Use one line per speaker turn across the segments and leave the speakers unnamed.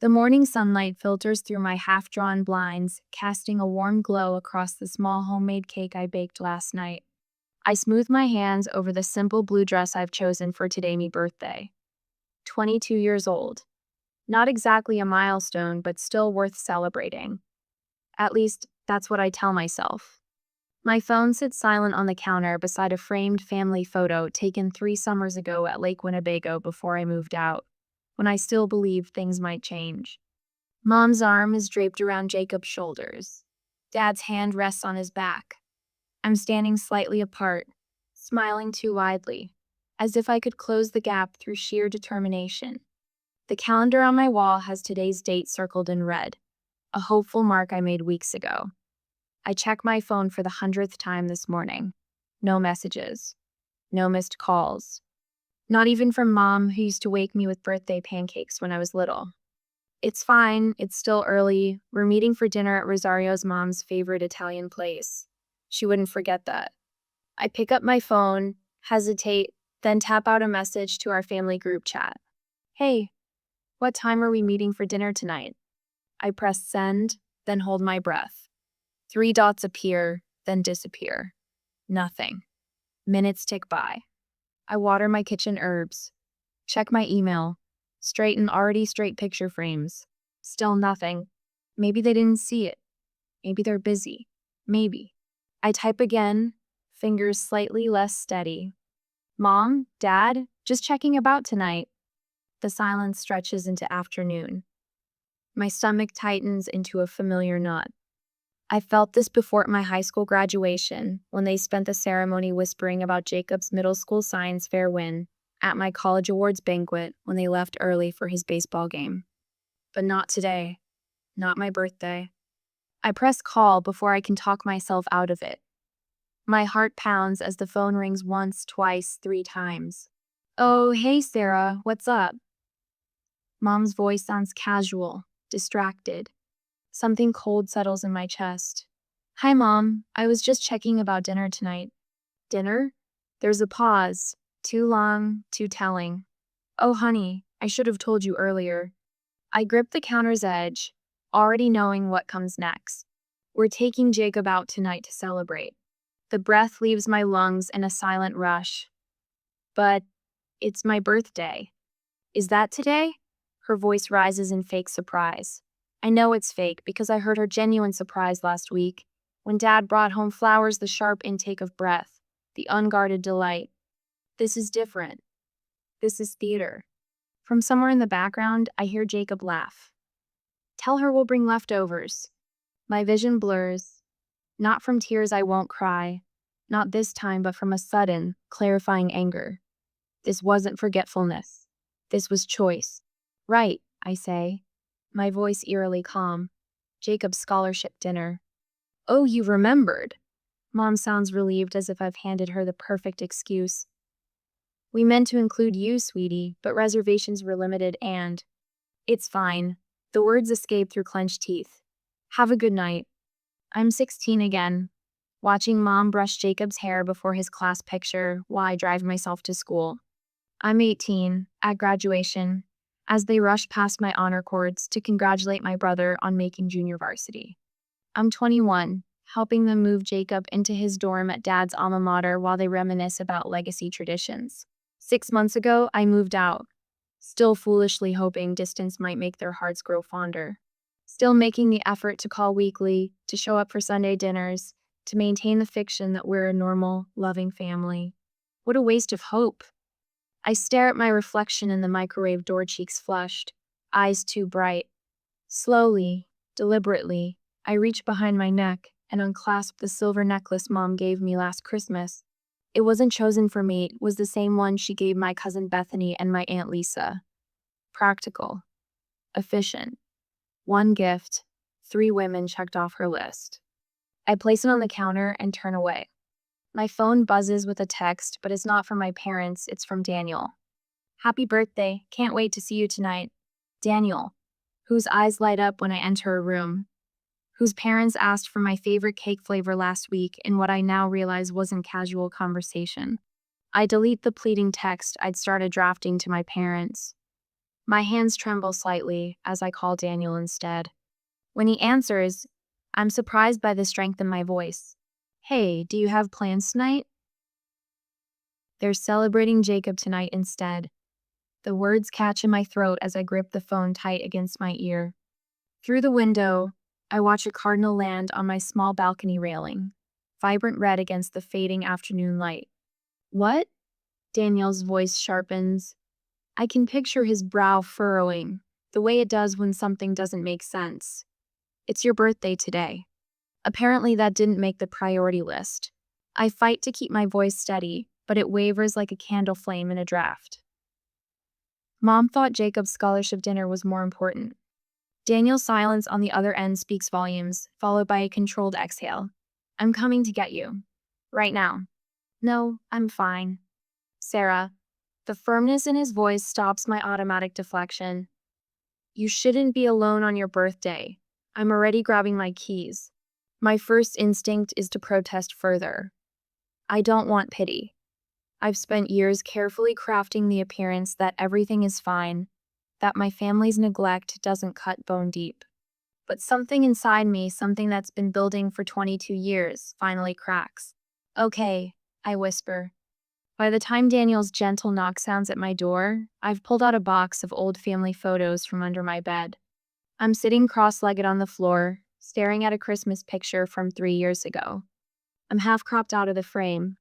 The morning sunlight filters through my half-drawn blinds, casting a warm glow across the small homemade cake I baked last night. I smooth my hands over the simple blue dress I've chosen for today me birthday. 22 years old. Not exactly a milestone, but still worth celebrating. At least, that's what I tell myself. My phone sits silent on the counter beside a framed family photo taken 3 summers ago at Lake Winnebago before I moved out, when I still believed things might change. Mom's arm is draped around Jacob's shoulders. Dad's hand rests on his back. I'm standing slightly apart, smiling too widely, as if I could close the gap through sheer determination. The calendar on my wall has today's date circled in red, a hopeful mark I made weeks ago. I check my phone for the 100th time this morning. No messages. No missed calls. Not even from Mom, who used to wake me with birthday pancakes when I was little. It's fine, it's still early. We're meeting for dinner at Rosario's mom's favorite Italian place. She wouldn't forget that. I pick up my phone, hesitate, then tap out a message to our family group chat. Hey, what time are we meeting for dinner tonight? I press send, then hold my breath. 3 dots appear, then disappear. Nothing. Minutes tick by. I water my kitchen herbs. Check my email. Straighten already straight picture frames. Still nothing. Maybe they didn't see it. Maybe they're busy. Maybe. I type again, fingers slightly less steady. Mom, Dad, just checking about tonight. The silence stretches into afternoon. My stomach tightens into a familiar knot. I felt this before at my high school graduation, when they spent the ceremony whispering about Jacob's middle school science fair win, at my college awards banquet when they left early for his baseball game. But not today. Not my birthday. I press call before I can talk myself out of it. My heart pounds as the phone rings once, twice, 3 times. Oh, hey Sarah, what's up? Mom's voice sounds casual, distracted. Something cold settles in my chest. Hi, Mom. I was just checking about dinner tonight. Dinner? There's a pause. Too long, too telling. Oh, honey, I should have told you earlier. I grip the counter's edge, already knowing what comes next. We're taking Jacob out tonight to celebrate. The breath leaves my lungs in a silent rush. But it's my birthday. Is that today? Her voice rises in fake surprise. I know it's fake because I heard her genuine surprise last week, when Dad brought home flowers, the sharp intake of breath, the unguarded delight. This is different. This is theater. From somewhere in the background, I hear Jacob laugh. Tell her we'll bring leftovers. My vision blurs. Not from tears I won't cry. Not this time, but from a sudden, clarifying anger. This wasn't forgetfulness. This was choice. Right, I say, my voice eerily calm. Jacob's scholarship dinner. Oh, you remembered. Mom sounds relieved, as if I've handed her the perfect excuse. We meant to include you, sweetie, but reservations were limited and… It's fine. The words escape through clenched teeth. Have a good night. I'm 16 again, watching Mom brush Jacob's hair before his class picture while I drive myself to school. I'm 18, at graduation, as they rush past my honor cords to congratulate my brother on making junior varsity. I'm 21, helping them move Jacob into his dorm at Dad's alma mater while they reminisce about legacy traditions. 6 months ago, I moved out, still foolishly hoping distance might make their hearts grow fonder. Still making the effort to call weekly, to show up for Sunday dinners, to maintain the fiction that we're a normal, loving family. What a waste of hope. I stare at my reflection in the microwave, door cheeks flushed, eyes too bright. Slowly, deliberately, I reach behind my neck and unclasp the silver necklace Mom gave me last Christmas. It wasn't chosen for me, it was the same one she gave my cousin Bethany and my Aunt Lisa. Practical. Efficient. 1 gift, 3 women checked off her list. I place it on the counter and turn away. My phone buzzes with a text, but it's not from my parents, it's from Daniel. Happy birthday, can't wait to see you tonight. Daniel, whose eyes light up when I enter a room, whose parents asked for my favorite cake flavor last week in what I now realize wasn't casual conversation. I delete the pleading text I'd started drafting to my parents. My hands tremble slightly as I call Daniel instead. When he answers, I'm surprised by the strength in my voice. Hey, do you have plans tonight? They're celebrating Jacob tonight instead. The words catch in my throat as I grip the phone tight against my ear. Through the window, I watch a cardinal land on my small balcony railing, vibrant red against the fading afternoon light. What? Daniel's voice sharpens. I can picture his brow furrowing, the way it does when something doesn't make sense. It's your birthday today. Apparently, that didn't make the priority list. I fight to keep my voice steady, but it wavers like a candle flame in a draft. Mom thought Jacob's scholarship dinner was more important. Daniel's silence on the other end speaks volumes, followed by a controlled exhale. I'm coming to get you. Right now. No, I'm fine. Sarah. The firmness in his voice stops my automatic deflection. You shouldn't be alone on your birthday. I'm already grabbing my keys. My first instinct is to protest further. I don't want pity. I've spent years carefully crafting the appearance that everything is fine, that my family's neglect doesn't cut bone deep. But something inside me, something that's been building for 22 years, finally cracks. Okay, I whisper. By the time Daniel's gentle knock sounds at my door, I've pulled out a box of old family photos from under my bed. I'm sitting cross-legged on the floor, staring at a Christmas picture from 3 years ago. I'm half cropped out of the frame,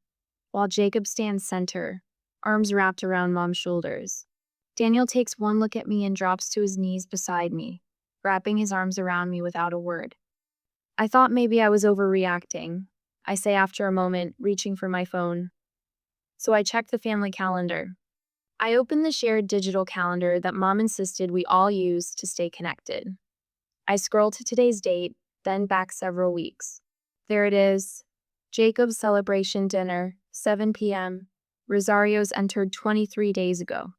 while Jacob stands center, arms wrapped around Mom's shoulders. Daniel takes one look at me and drops to his knees beside me, wrapping his arms around me without a word. I thought maybe I was overreacting, I say after a moment, reaching for my phone. So I check the family calendar. I open the shared digital calendar that Mom insisted we all use to stay connected. I scroll to today's date, then back several weeks. There it is. Jacob's celebration dinner, 7 p.m. Rosario's entered 23 days ago.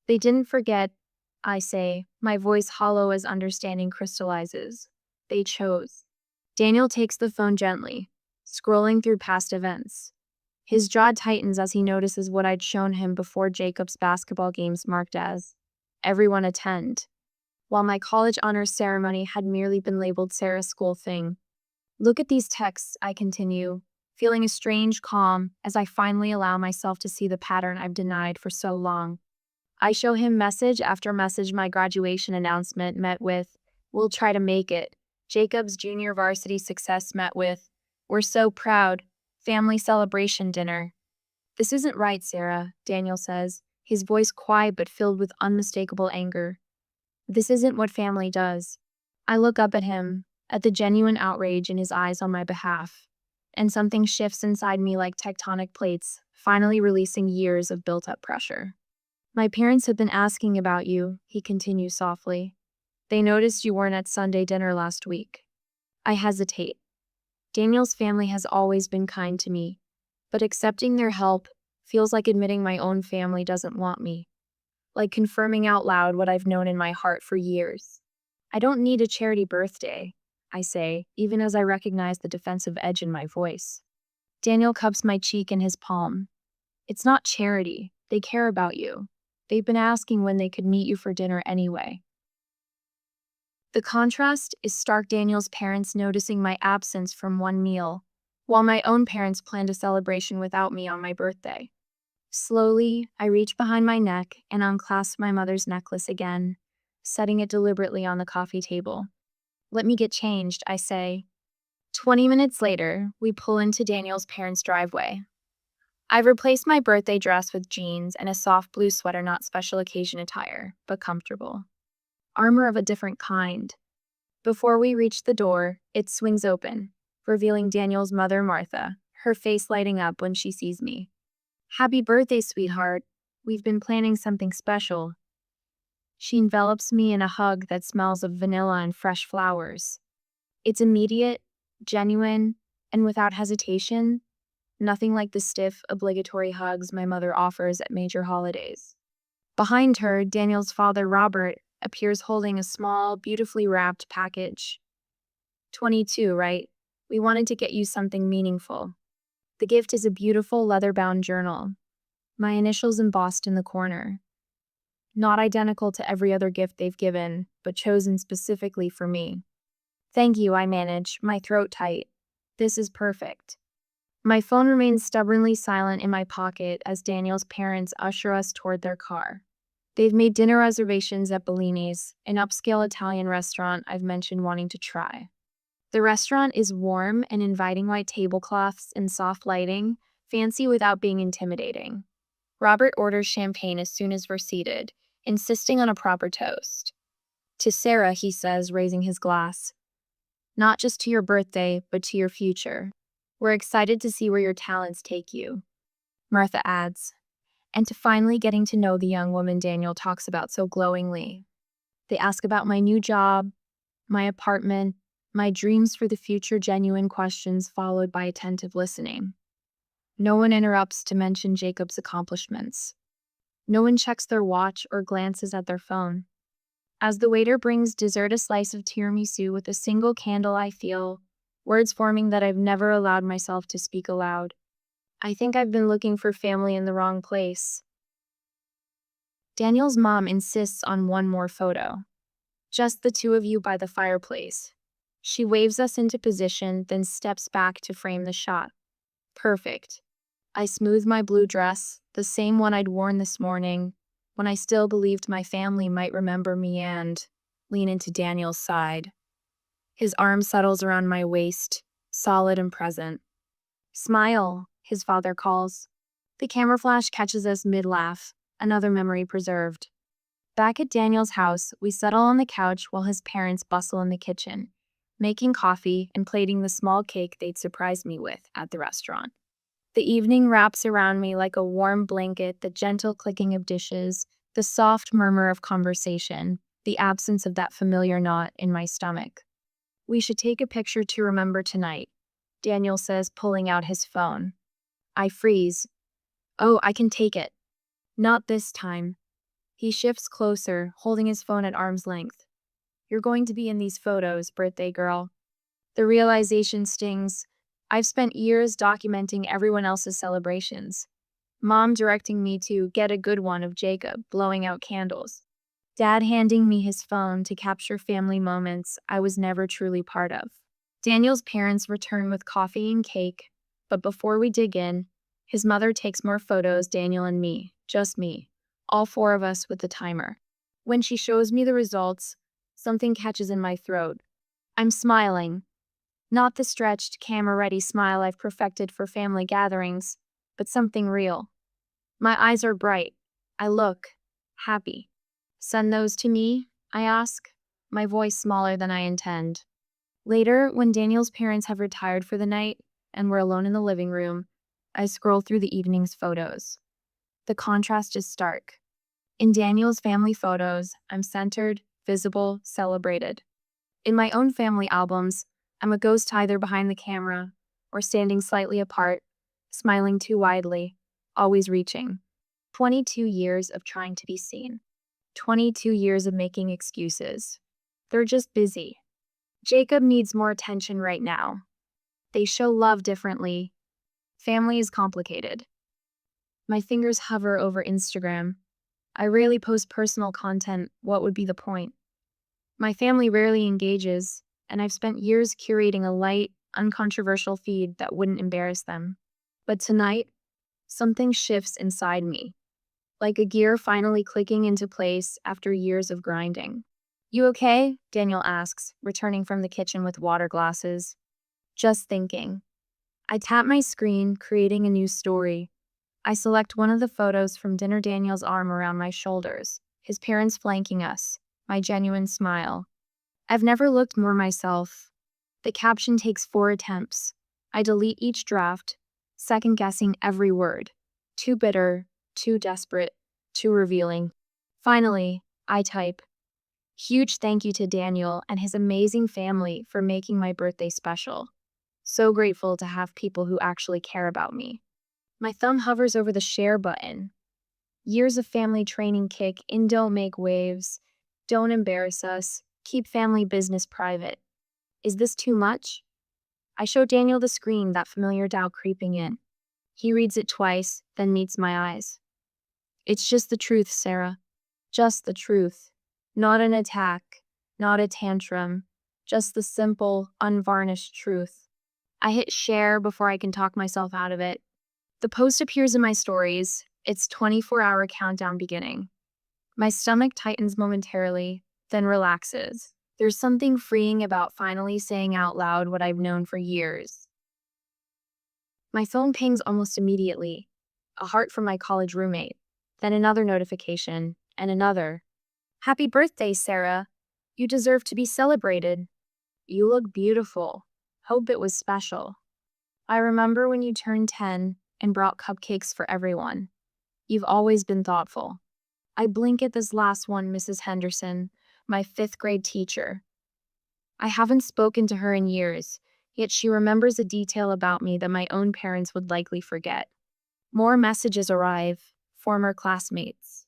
They didn't forget, I say, my voice hollow as understanding crystallizes. They chose. Daniel takes the phone gently, scrolling through past events. His jaw tightens as he notices what I'd shown him before Jacob's basketball games marked as everyone attend, while my college honors ceremony had merely been labeled Sarah's school thing. Look at these texts, I continue, feeling a strange calm as I finally allow myself to see the pattern I've denied for so long. I show him message after message my graduation announcement met with, "We'll try to make it." Jacob's junior varsity success met with, "We're so proud. Family celebration dinner." This isn't right, Sarah, Daniel says, his voice quiet but filled with unmistakable anger. This isn't what family does. I look up at him, at the genuine outrage in his eyes on my behalf, and something shifts inside me like tectonic plates, finally releasing years of built-up pressure. My parents have been asking about you, he continues softly. They noticed you weren't at Sunday dinner last week. I hesitate. Daniel's family has always been kind to me, but accepting their help feels like admitting my own family doesn't want me, like confirming out loud what I've known in my heart for years. I don't need a charity birthday, I say, even as I recognize the defensive edge in my voice. Daniel cups my cheek in his palm. It's not charity. They care about you. They've been asking when they could meet you for dinner anyway. The contrast is stark. Daniel's parents noticing my absence from one meal, while my own parents planned a celebration without me on my birthday. Slowly, I reach behind my neck and unclasp my mother's necklace again, setting it deliberately on the coffee table. Let me get changed, I say. 20 minutes later, we pull into Daniel's parents' driveway. I've replaced my birthday dress with jeans and a soft blue sweater, not special occasion attire, but comfortable. Armor of a different kind. Before we reach the door, it swings open, revealing Daniel's mother, Martha, her face lighting up when she sees me. Happy birthday, sweetheart. We've been planning something special. She envelops me in a hug that smells of vanilla and fresh flowers. It's immediate, genuine, and without hesitation. Nothing like the stiff, obligatory hugs my mother offers at major holidays. Behind her, Daniel's father, Robert, appears holding a small, beautifully wrapped package. 22, right? We wanted to get you something meaningful. The gift is a beautiful leather-bound journal. My initials embossed in the corner. not identical to every other gift they've given, but chosen specifically for me. Thank you, I manage, my throat tight. This is perfect. My phone remains stubbornly silent in my pocket as Daniel's parents usher us toward their car. They've made dinner reservations at Bellini's, an upscale Italian restaurant I've mentioned wanting to try. The restaurant is warm and inviting white tablecloths and soft lighting, fancy without being intimidating. Robert orders champagne as soon as we're seated, insisting on a proper toast. To Sarah, he says, raising his glass. Not just to your birthday, but to your future. We're excited to see where your talents take you. Martha adds, and to finally getting to know the young woman Daniel talks about so glowingly. They ask about my new job, my apartment, my dreams for the future, genuine questions followed by attentive listening. No one interrupts to mention Jacob's accomplishments. No one checks their watch or glances at their phone. As the waiter brings dessert, a slice of tiramisu with a single candle, I feel words forming that I've never allowed myself to speak aloud. I think I've been looking for family in the wrong place. Daniel's mom insists on one more photo. Just the two of you by the fireplace. She waves us into position, then steps back to frame the shot. Perfect. I smooth my blue dress, the same one I'd worn this morning, when I still believed my family might remember me, and lean into Daniel's side. His arm settles around my waist, solid and present. Smile, his father calls. The camera flash catches us mid-laugh, another memory preserved. Back at Daniel's house, we settle on the couch while his parents bustle in the kitchen, making coffee and plating the small cake they'd surprised me with at the restaurant. The evening wraps around me like a warm blanket, the gentle clicking of dishes, the soft murmur of conversation, the absence of that familiar knot in my stomach. We should take a picture to remember tonight, Daniel says, pulling out his phone. I freeze. Oh, I can take it. Not this time. He shifts closer, holding his phone at arm's length. You're going to be in these photos, birthday girl. The realization stings. I've spent years documenting everyone else's celebrations. Mom directing me to get a good one of Jacob blowing out candles. Dad handing me his phone to capture family moments I was never truly part of. Daniel's parents return with coffee and cake, but before we dig in, his mother takes more photos, Daniel and me, just me, all four of us with the timer. When she shows me the results, something catches in my throat. I'm smiling. Not the stretched, camera-ready smile I've perfected for family gatherings, but something real. My eyes are bright. I look happy. Send those to me, I ask, my voice smaller than I intend. Later, when Daniel's parents have retired for the night and we're alone in the living room, I scroll through the evening's photos. The contrast is stark. In Daniel's family photos, I'm centered, visible, celebrated. In my own family albums, I'm a ghost either behind the camera or standing slightly apart, smiling too widely, always reaching. 22 years of trying to be seen. 22 years of making excuses. They're just busy. Jacob needs more attention right now. They show love differently. Family is complicated. My fingers hover over Instagram. I rarely post personal content. What would be the point? My family rarely engages, and I've spent years curating a light, uncontroversial feed that wouldn't embarrass them. But tonight, something shifts inside me, like a gear finally clicking into place after years of grinding. You okay? Daniel asks, returning from the kitchen with water glasses. Just thinking. I tap my screen, creating a new story. I select one of the photos from dinner, Daniel's arm around my shoulders, his parents flanking us, my genuine smile. I've never looked more myself. The caption takes 4 attempts. I delete each draft, second-guessing every word. Too bitter, too desperate, too revealing. Finally, I type, huge thank you to Daniel and his amazing family for making my birthday special. So grateful to have people who actually care about me. My thumb hovers over the share button. Years of family training kick in, don't make waves, don't embarrass us, keep family business private. Is this too much? I show Daniel the screen, that familiar doubt creeping in. He reads it twice, then meets my eyes. It's just the truth, Sarah. Just the truth. Not an attack, not a tantrum, just the simple, unvarnished truth. I hit share before I can talk myself out of it. The post appears in my stories, its 24-hour countdown beginning. My stomach tightens momentarily, then relaxes. There's something freeing about finally saying out loud what I've known for years. My phone pings almost immediately. A heart from my college roommate, then another notification, and another. Happy birthday, Sarah. You deserve to be celebrated. You look beautiful. Hope it was special. I remember when you turned 10 and brought cupcakes for everyone. You've always been thoughtful. I blink at this last one, Mrs. Henderson, my 5th grade teacher. I haven't spoken to her in years, yet she remembers a detail about me that my own parents would likely forget. More messages arrive, former classmates,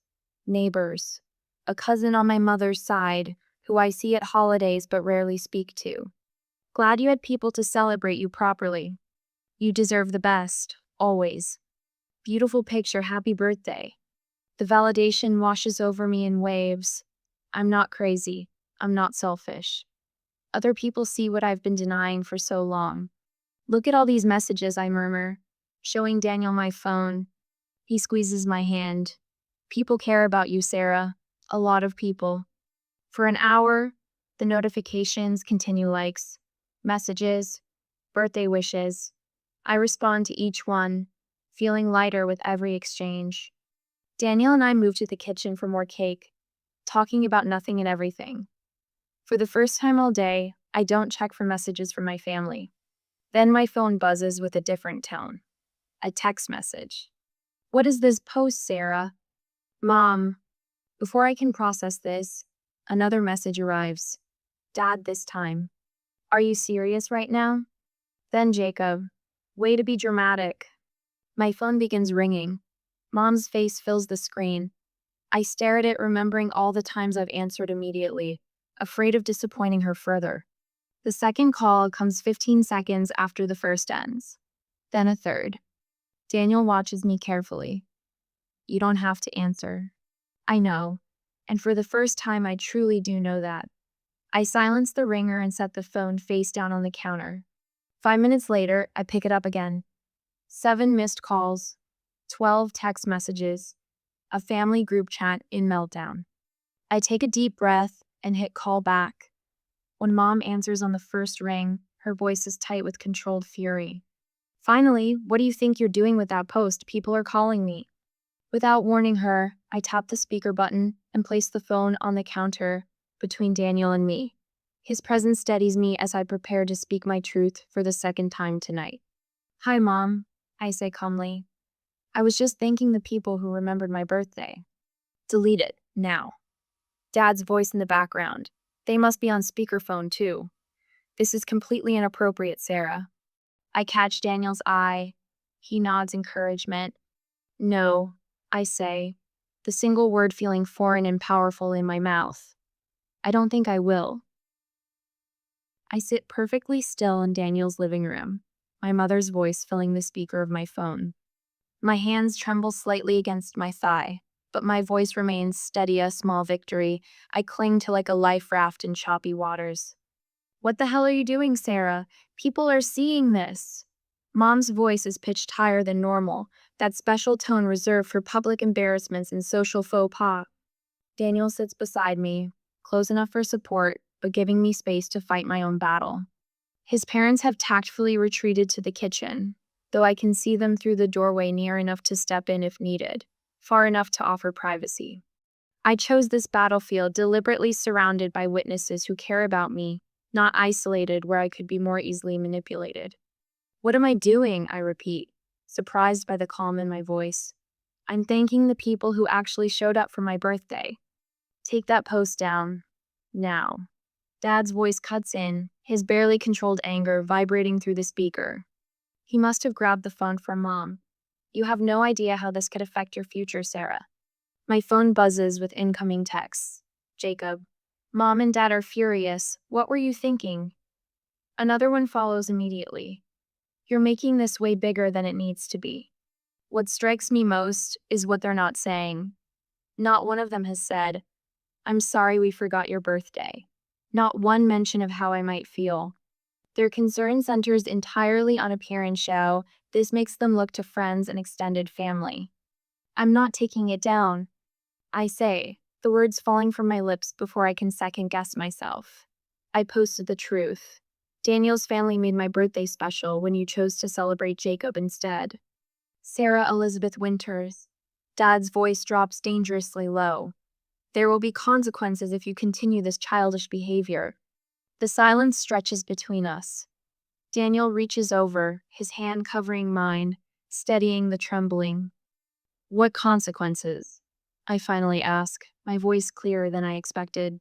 neighbors, a cousin on my mother's side, who I see at holidays but rarely speak to. Glad you had people to celebrate you properly. You deserve the best, always. Beautiful picture, happy birthday. The validation washes over me in waves. I'm not crazy. I'm not selfish. Other people see what I've been denying for so long. Look at all these messages, I murmur, showing Daniel my phone. He squeezes my hand. People care about you, Sarah. A lot of people. For an hour, the notifications continue likes, messages, birthday wishes. I respond to each one, feeling lighter with every exchange. Daniel and I move to the kitchen for more cake, talking about nothing and everything. For the first time all day, I don't check for messages from my family. Then my phone buzzes with a different tone. A text message. What is this post, Sarah? Mom. Before I can process this, another message arrives. Dad this time. Are you serious right now? Then Jacob. Way to be dramatic. My phone begins ringing. Mom's face fills the screen. I stare at it, remembering all the times I've answered immediately, afraid of disappointing her further. The second call comes 15 seconds after the first ends. Then a third. Daniel watches me carefully. You don't have to answer. I know. And for the first time, I truly do know that. I silence the ringer and set the phone face down on the counter. 5 minutes later, I pick it up again. 7 missed calls, 12 text messages, a family group chat in meltdown. I take a deep breath and hit call back. When Mom answers on the first ring, her voice is tight with controlled fury. Finally, what do you think you're doing with that post? People are calling me. Without warning her, I tap the speaker button and place the phone on the counter between Daniel and me. His presence steadies me as I prepare to speak my truth for the second time tonight. Hi, Mom, I say calmly. I was just thanking the people who remembered my birthday. Delete it, now. Dad's voice in the background. They must be on speakerphone, too. This is completely inappropriate, Sarah. I catch Daniel's eye. He nods encouragement. No, I say, the single word feeling foreign and powerful in my mouth. I don't think I will. I sit perfectly still in Daniel's living room, my mother's voice filling the speaker of my phone. My hands tremble slightly against my thigh, but my voice remains steady, a small victory. I cling to like a life raft in choppy waters. What the hell are you doing, Sarah? People are seeing this. Mom's voice is pitched higher than normal, that special tone reserved for public embarrassments and social faux pas. Daniel sits beside me, close enough for support, but giving me space to fight my own battle. His parents have tactfully retreated to the kitchen, though I can see them through the doorway near enough to step in if needed, far enough to offer privacy. I chose this battlefield deliberately surrounded by witnesses who care about me, not isolated where I could be more easily manipulated. What am I doing? I repeat, surprised by the calm in my voice. I'm thanking the people who actually showed up for my birthday. Take that post down. Now. Dad's voice cuts in, his barely controlled anger vibrating through the speaker. He must have grabbed the phone from Mom. You have no idea how this could affect your future, Sarah. My phone buzzes with incoming texts. Jacob. Mom and Dad are furious. What were you thinking? Another one follows immediately. You're making this way bigger than it needs to be. What strikes me most is what they're not saying. Not one of them has said, "I'm sorry we forgot your birthday." Not one mention of how I might feel. Their concern centers entirely on appearance show. This makes them look to friends and extended family. I'm not taking it down, I say, the words falling from my lips before I can second guess myself. I posted the truth. Daniel's family made my birthday special when you chose to celebrate Jacob instead. Sarah Elizabeth Winters. Dad's voice drops dangerously low. There will be consequences if you continue this childish behavior. The silence stretches between us. Daniel reaches over, his hand covering mine, steadying the trembling. What consequences? I finally ask, my voice clearer than I expected.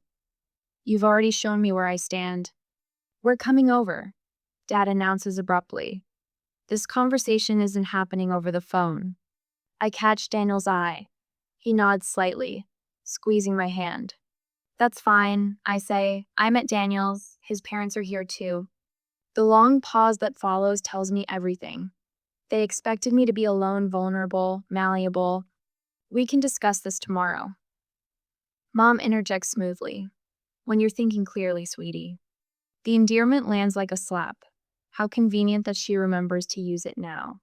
You've already shown me where I stand. We're coming over, Dad announces abruptly. This conversation isn't happening over the phone. I catch Daniel's eye. He nods slightly, squeezing my hand. That's fine, I say. I'm at Daniel's. His parents are here too. The long pause that follows tells me everything. They expected me to be alone, vulnerable, malleable. We can discuss this tomorrow. Mom interjects smoothly. When you're thinking clearly, sweetie. The endearment lands like a slap. How convenient that she remembers to use it now.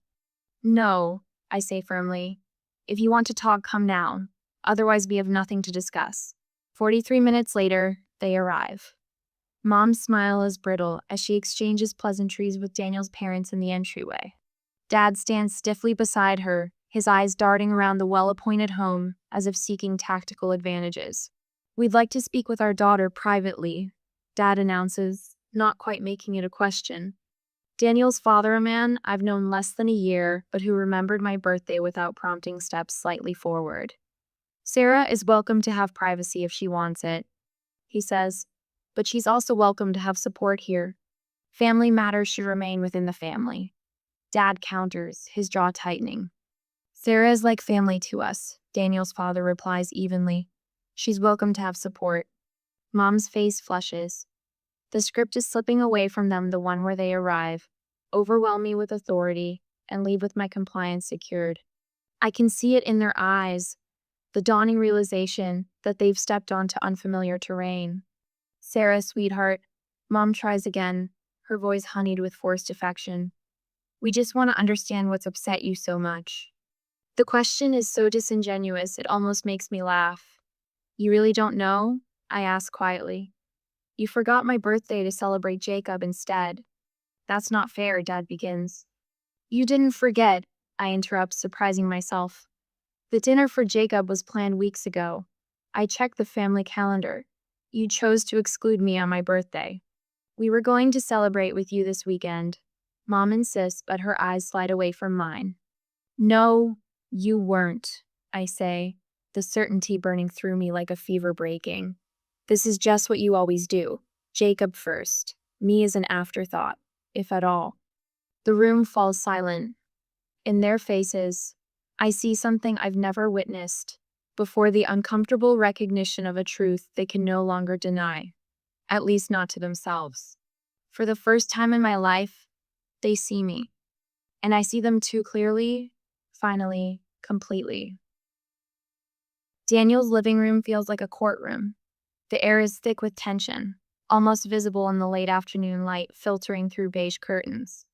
No, I say firmly. If you want to talk, come now. Otherwise, we have nothing to discuss. 43 minutes later, they arrive. Mom's smile is brittle as she exchanges pleasantries with Daniel's parents in the entryway. Dad stands stiffly beside her, his eyes darting around the well-appointed home as if seeking tactical advantages. We'd like to speak with our daughter privately, Dad announces, not quite making it a question. Daniel's father, a man I've known less than a year, but who remembered my birthday without prompting steps slightly forward. Sarah is welcome to have privacy if she wants it, he says, but she's also welcome to have support here. Family matters should remain within the family. Dad counters, his jaw tightening. Sarah is like family to us, Daniel's father replies evenly. She's welcome to have support. Mom's face flushes. The script is slipping away from them, the one where they arrive, overwhelm me with authority, and leave with my compliance secured. I can see it in their eyes, the dawning realization that they've stepped onto unfamiliar terrain. Sarah, sweetheart, Mom tries again, her voice honeyed with forced affection. We just want to understand what's upset you so much. The question is so disingenuous, it almost makes me laugh. You really don't know? I ask quietly. You forgot my birthday to celebrate Jacob instead. That's not fair, Dad begins. You didn't forget, I interrupt, surprising myself. The dinner for Jacob was planned weeks ago. I checked the family calendar. You chose to exclude me on my birthday. We were going to celebrate with you this weekend. Mom insists, but her eyes slide away from mine. No, you weren't, I say, the certainty burning through me like a fever breaking. This is just what you always do. Jacob first, me as an afterthought, if at all. The room falls silent. In their faces, I see something I've never witnessed before, the uncomfortable recognition of a truth they can no longer deny, at least not to themselves. For the first time in my life, they see me, and I see them too clearly, finally, completely. Daniel's living room feels like a courtroom. The air is thick with tension, almost visible in the late afternoon light filtering through beige curtains.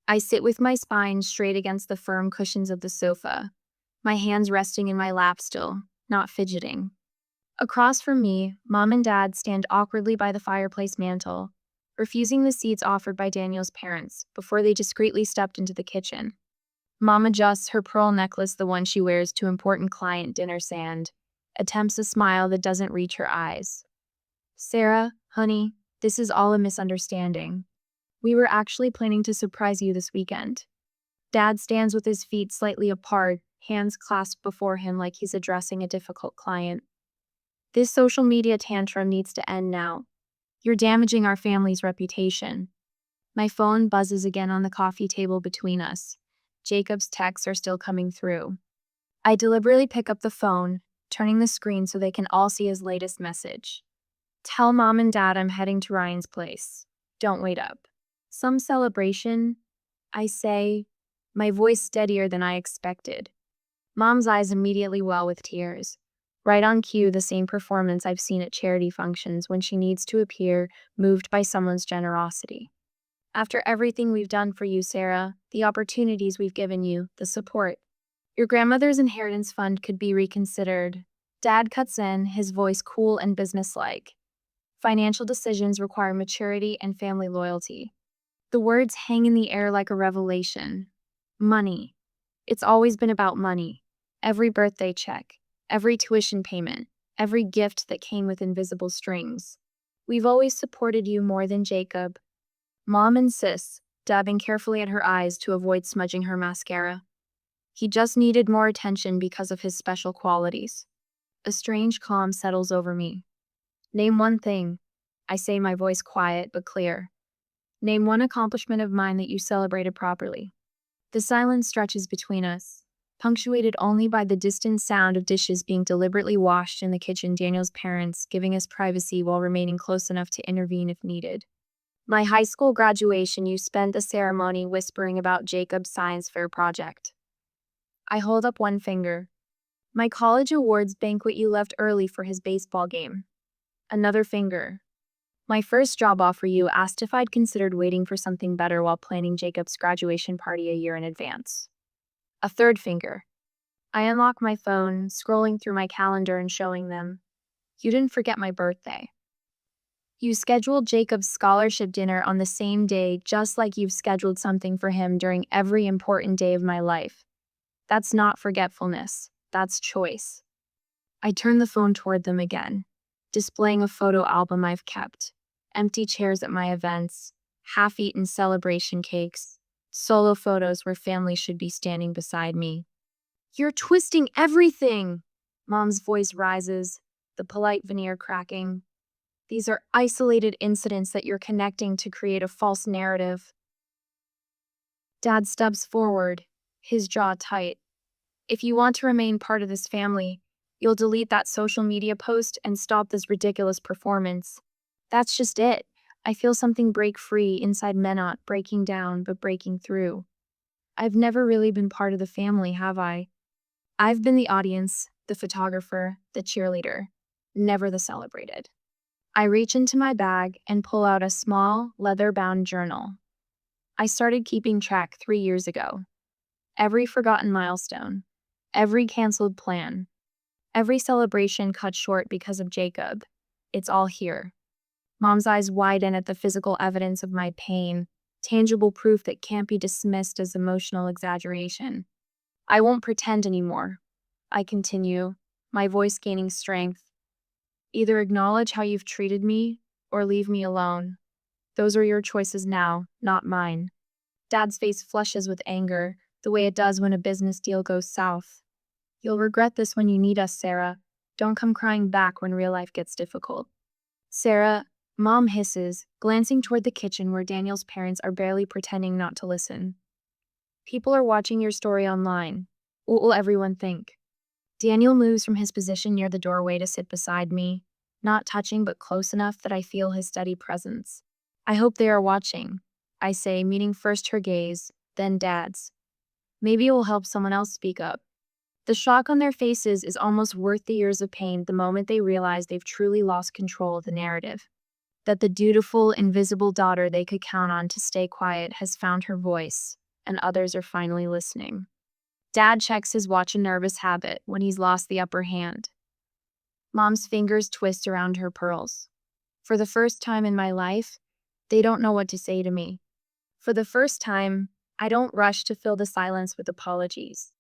I sit with my spine straight against the firm cushions of the sofa, my hands resting in my lap still, not fidgeting. Across from me, Mom and Dad stand awkwardly by the fireplace mantel, refusing the seats offered by Daniel's parents before they discreetly stepped into the kitchen. Mom adjusts her pearl necklace, the one she wears to important client dinner sand, attempts a smile that doesn't reach her eyes. Sarah, honey, this is all a misunderstanding. We were actually planning to surprise you this weekend. Dad stands with his feet slightly apart, hands clasped before him like he's addressing a difficult client. This social media tantrum needs to end now. You're damaging our family's reputation. My phone buzzes again on the coffee table between us. Jacob's texts are still coming through. I deliberately pick up the phone, turning the screen so they can all see his latest message. Tell Mom and Dad I'm heading to Ryan's place. Don't wait up. Some celebration, I say, my voice steadier than I expected. Mom's eyes immediately well with tears. Right on cue, the same performance I've seen at charity functions when she needs to appear moved by someone's generosity. After everything we've done for you, Sarah, the opportunities we've given you, the support, your grandmother's inheritance fund could be reconsidered. Dad cuts in, his voice cool and businesslike. Financial decisions require maturity and family loyalty. The words hang in the air like a revelation. Money. It's always been about money. Every birthday check, every tuition payment, every gift that came with invisible strings. We've always supported you more than Jacob. Mom insists, dabbing carefully at her eyes to avoid smudging her mascara. He just needed more attention because of his special qualities. A strange calm settles over me. Name one thing. I say, my voice quiet but clear. Name one accomplishment of mine that you celebrated properly. The silence stretches between us, punctuated only by the distant sound of dishes being deliberately washed in the kitchen, Daniel's parents giving us privacy while remaining close enough to intervene if needed. My high school graduation, you spent the ceremony whispering about Jacob's science fair project. I hold up one finger. My college awards banquet, you left early for his baseball game. Another finger. My first job offer, you asked if I'd considered waiting for something better while planning Jacob's graduation party a year in advance. A third finger. I unlock my phone, scrolling through my calendar and showing them. You didn't forget my birthday. You scheduled Jacob's scholarship dinner on the same day, just like you've scheduled something for him during every important day of my life. That's not forgetfulness. That's choice. I turn the phone toward them again, displaying a photo album I've kept. Empty chairs at my events, half-eaten celebration cakes, solo photos where family should be standing beside me. You're twisting everything! Mom's voice rises, the polite veneer cracking. These are isolated incidents that you're connecting to create a false narrative. Dad steps forward, his jaw tight. If you want to remain part of this family, you'll delete that social media post and stop this ridiculous performance. That's just it. I feel something break free inside me, not breaking down, but breaking through. I've never really been part of the family, have I? I've been the audience, the photographer, the cheerleader, never the celebrated. I reach into my bag and pull out a small, leather-bound journal. I started keeping track 3 years ago. Every forgotten milestone, every canceled plan, every celebration cut short because of Jacob. It's all here. Mom's eyes widen at the physical evidence of my pain, tangible proof that can't be dismissed as emotional exaggeration. I won't pretend anymore. I continue, my voice gaining strength. Either acknowledge how you've treated me, or leave me alone. Those are your choices now, not mine. Dad's face flushes with anger, the way it does when a business deal goes south. You'll regret this when you need us, Sarah. Don't come crying back when real life gets difficult. Sarah, Mom hisses, glancing toward the kitchen where Daniel's parents are barely pretending not to listen. People are watching your story online. What will everyone think? Daniel moves from his position near the doorway to sit beside me, not touching but close enough that I feel his steady presence. I hope they are watching, I say, meeting first her gaze, then Dad's. Maybe it will help someone else speak up. The shock on their faces is almost worth the years of pain the moment they realize they've truly lost control of the narrative. That the dutiful, invisible daughter they could count on to stay quiet has found her voice, and others are finally listening. Dad checks his watch, a nervous habit, when he's lost the upper hand. Mom's fingers twist around her pearls. For the first time in my life, they don't know what to say to me. For the first time, I don't rush to fill the silence with apologies.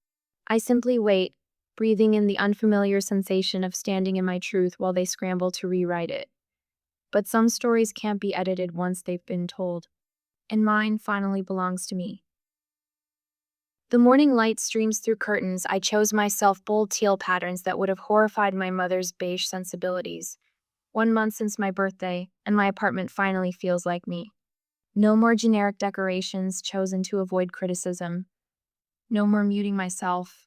I simply wait, breathing in the unfamiliar sensation of standing in my truth while they scramble to rewrite it. But some stories can't be edited once they've been told, and mine finally belongs to me. The morning light streams through curtains. I chose myself bold teal patterns that would have horrified my mother's beige sensibilities. 1 month since my birthday, and my apartment finally feels like me. No more generic decorations chosen to avoid criticism. No more muting myself.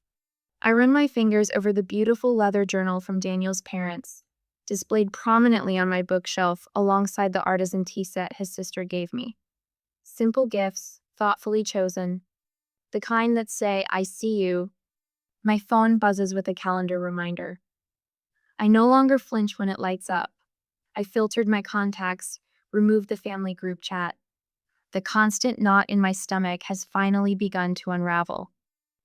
I run my fingers over the beautiful leather journal from Daniel's parents, displayed prominently on my bookshelf alongside the artisan tea set his sister gave me. Simple gifts, thoughtfully chosen. The kind that say, I see you. My phone buzzes with a calendar reminder. I no longer flinch when it lights up. I filtered my contacts, removed the family group chat. The constant knot in my stomach has finally begun to unravel.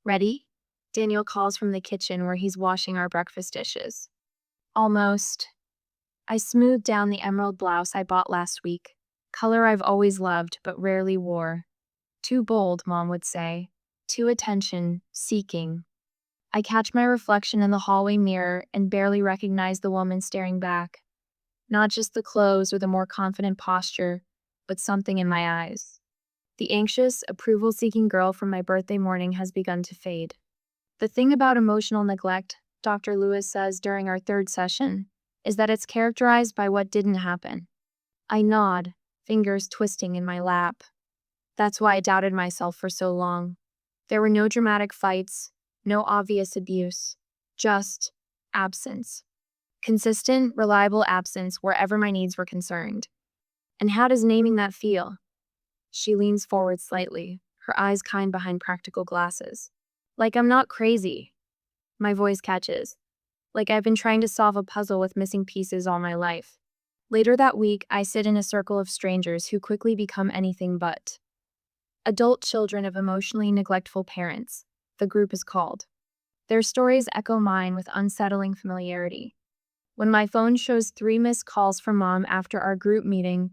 Ready? Daniel calls from the kitchen where he's washing our breakfast dishes. Almost. I smoothed down the emerald blouse I bought last week, color I've always loved but rarely wore. Too bold, Mom would say. Too attention-seeking. I catch my reflection in the hallway mirror and barely recognize the woman staring back. Not just the clothes or the more confident posture, but something in my eyes. The anxious, approval-seeking girl from my birthday morning has begun to fade. The thing about emotional neglect, Dr. Lewis says during our third session, is that it's characterized by what didn't happen. I nod, fingers twisting in my lap. That's why I doubted myself for so long. There were no dramatic fights, no obvious abuse, just absence. Consistent, reliable absence wherever my needs were concerned. And how does naming that feel? She leans forward slightly, her eyes kind behind practical glasses. Like I'm not crazy. My voice catches. Like I've been trying to solve a puzzle with missing pieces all my life. Later that week, I sit in a circle of strangers who quickly become anything but. Adult children of emotionally neglectful parents, the group is called. Their stories echo mine with unsettling familiarity. When my phone shows 3 missed calls from Mom after our group meeting,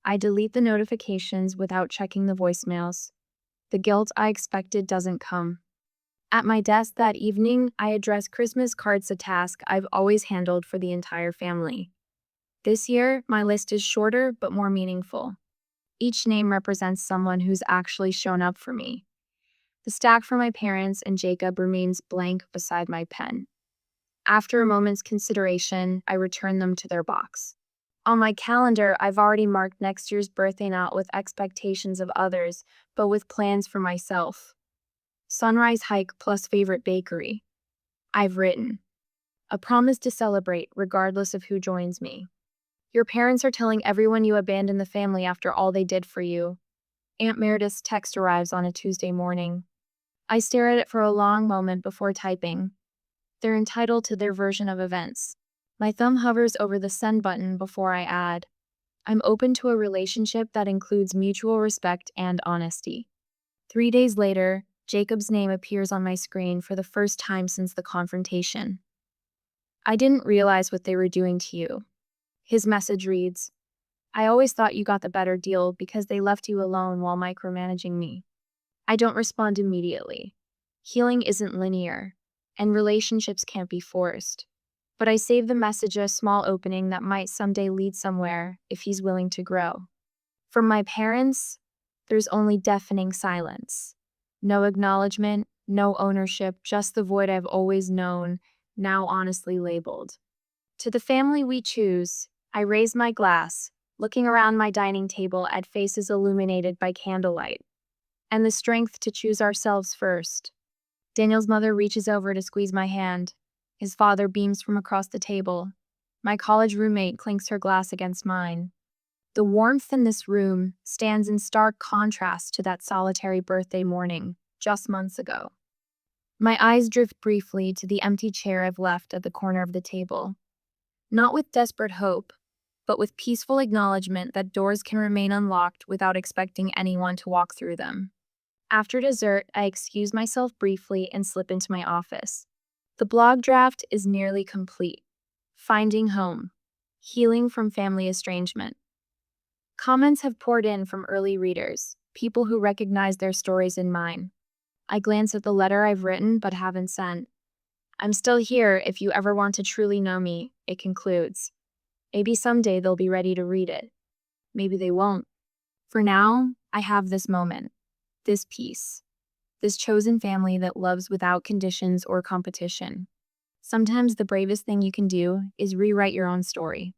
I delete the notifications without checking the voicemails. The guilt I expected doesn't come. At my desk that evening, I address Christmas cards, a task I've always handled for the entire family. This year, my list is shorter but more meaningful. Each name represents someone who's actually shown up for me. The stack for my parents and Jacob remains blank beside my pen. After a moment's consideration, I return them to their box. On my calendar, I've already marked next year's birthday not with expectations of others, but with plans for myself. Sunrise hike plus favorite bakery. I've written. A promise to celebrate regardless of who joins me. Your parents are telling everyone you abandoned the family after all they did for you. Aunt Meredith's text arrives on a Tuesday morning. I stare at it for a long moment before typing. They're entitled to their version of events. My thumb hovers over the send button before I add. I'm open to a relationship that includes mutual respect and honesty. 3 days later, Jacob's name appears on my screen for the first time since the confrontation. I didn't realize what they were doing to you. His message reads, I always thought you got the better deal because they left you alone while micromanaging me. I don't respond immediately. Healing isn't linear, and relationships can't be forced. But I save the message a small opening that might someday lead somewhere if he's willing to grow. From my parents, there's only deafening silence. No acknowledgement, no ownership, just the void I've always known, now honestly labeled. To the family we choose, I raise my glass, looking around my dining table at faces illuminated by candlelight. And the strength to choose ourselves first. Daniel's mother reaches over to squeeze my hand. His father beams from across the table. My college roommate clinks her glass against mine. The warmth in this room stands in stark contrast to that solitary birthday morning, just months ago. My eyes drift briefly to the empty chair I've left at the corner of the table. Not with desperate hope, but with peaceful acknowledgement that doors can remain unlocked without expecting anyone to walk through them. After dessert, I excuse myself briefly and slip into my office. The blog draft is nearly complete. Finding home. Healing from family estrangement. Comments have poured in from early readers, people who recognize their stories in mine. I glance at the letter I've written but haven't sent. I'm still here if you ever want to truly know me, it concludes. Maybe someday they'll be ready to read it. Maybe they won't. For now, I have this moment. This peace, this chosen family that loves without conditions or competition. Sometimes the bravest thing you can do is rewrite your own story.